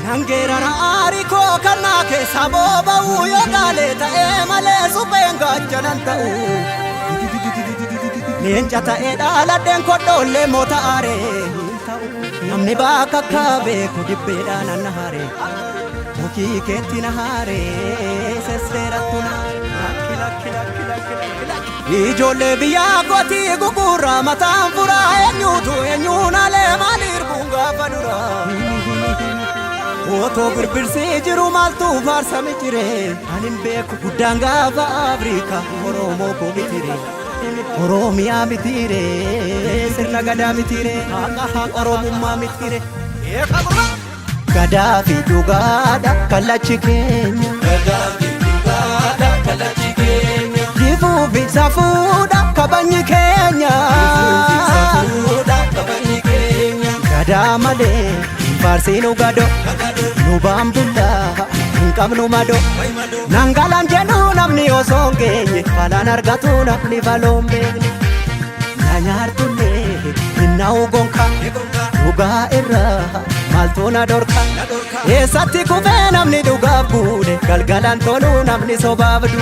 Nangera na ariko kanake saboba uyo galeta male supenga jananta Nenjata edala den kodole mota are Namni baka kabe kudibeda nanahare Muki ketina hare seseratuna Ijole biya goti gugura matanfura enyuna le manir bunga padura Oto birbirse jiru maltu farsa mitire anin beku gudanga va Afrika oromo ko mitire Oromia mitire sirna gada mitire aha oromumma mitire Gada fi dugada kalachi kenya Difu bisa fuda kabanyi kenya Gada male farsinu gado nubambulla Kamnu mado Nangalan jenu namni osongenye Falan argatu namni valombe Nanyartune Inna ugonka Duga irra Maltuna dorka Esatti kufe namni duga bude Galgalan tolu namni sobabdu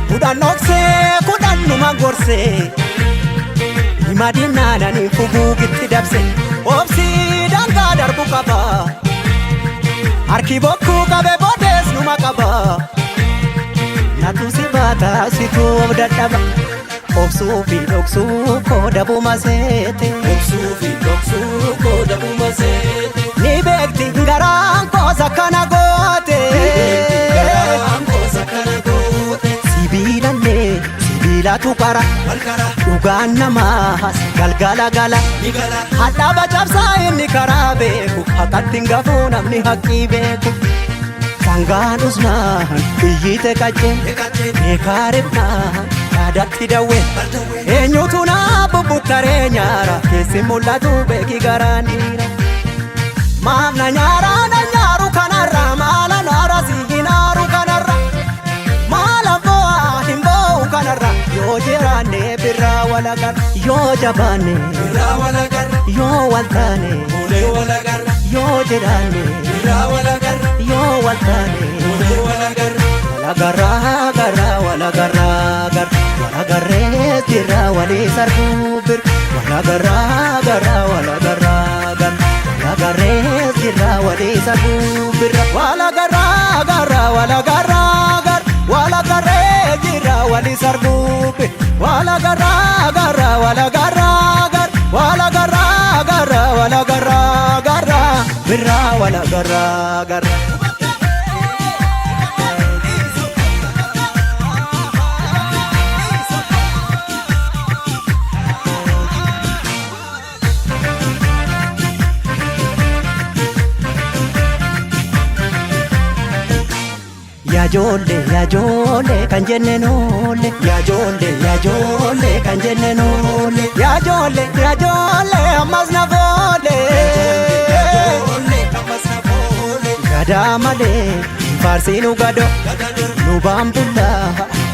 Kudan nokse, kudan numa gorse Imadina nani fugu gitti dabse Obsi danga darbu kaba Harki bokku kabe bodes numa kaba Natu sibata situ obdadaba Obsu fi doksu kodabu masete Obsu fi doksu kodabu masete Ni bekti ngaran kosa kana gote Sibila tukara Ugan namas galgala gala Hadda bacabsa inni karaa beeku Hakattin gafu namni haqqii beeku Sangaan usnaan iyyite qacceen Eekaarifnaan yaadatti dawween Eenyutu naa bubbuttaree nyaara Keessi mul'atu beeki garaan dhiira Maaf na nyaara na nyaaru kanarra Maala naara si hinaaru kanarra Yo jirane birra walagar Yo jabane birra walagar Yo waltane mule walagar Yo jirane birra walagar Yo waltane mule walagar Walagara gara walagara gar Walagare birra wali sarbubir Walagara gara walagara gar Walagare birra wali sarbubir Walagara gara walagara gar Walagare birra wali sarbubir Wala gara gara wala gara gar Wala gara gara wala gara gara Birra wala gara gara Ya jole kan jenne nole Ya jole kan jenne nole Ya jole ammas na vole Gada male farsinu gado Nubambulla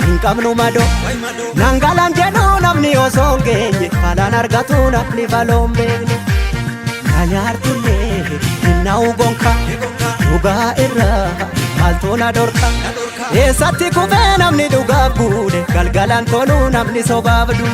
hinqabnu mado Nangalan jenu namni osongenye Falan argatu namni valombe Nanyartulle inna ugonka Duga irra Maltuna dorka Esatti kufe namni duga bude Galgalan tolu namni sobabdu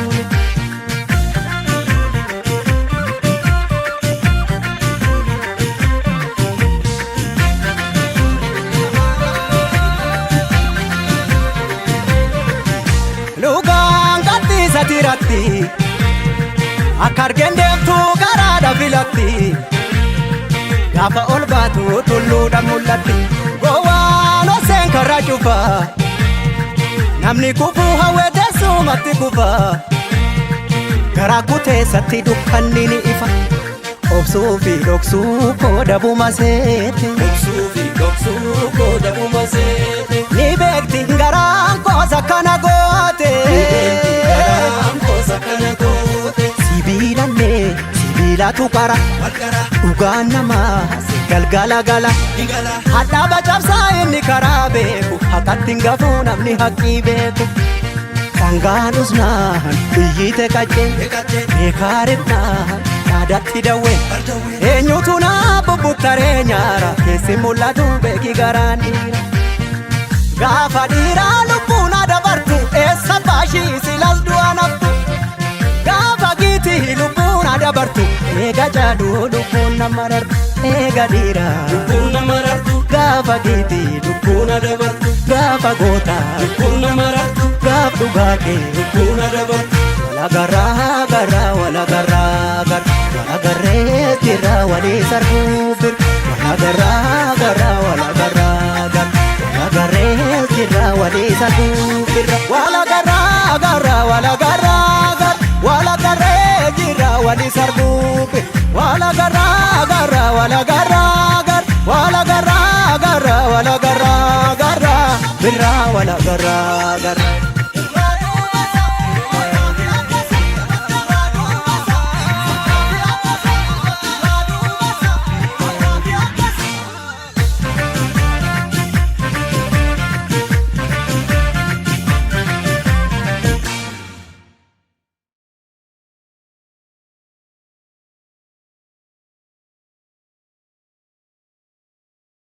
Lugaan gatti satiratti Akkargen deemtu garaadha filatti Gaafa ol baatu tulluudha mul'atti Gowaan oseen karra cufa Namni kufuu hawwee teessumatti kufa Garaa kuteessatti dukkanni ni ifa Obsuu fi dhoksuu koodabu maseete Ni beekti garaan koosa kana goote Sibiilallee Silaatu qara dhugaan namaas galgala gala hadhaaba cabsaa inni karaa beeku haqqatti hin gafu namni haqqii beeku Sangaan usnaan biyyite qaccee beekaarinaan yaadatti dawwee eenyutu naa bubbuttaree nyaara keessi mul'atu beeki garaan dhiira Gaafa dhiiraa lubbuun adabartu eessa baashii silas du'a naftu Gaafa giitii lubbuun adabartu eega jaaduu lubbuun nama rartu eega dhiiraa lubbuun nama rartu Gaafa giitii lubbuun adabartu Gaafa gootaa lubbuun nama rartu Gaaf dhugaakee lubbuun adabartu Wala garraa wala garree jirra walii sarbuufir Wala garraa wala garree jirra walii sarbuufir Wala garree jirra walii sarbuufir Wala garraa birraa wala garraa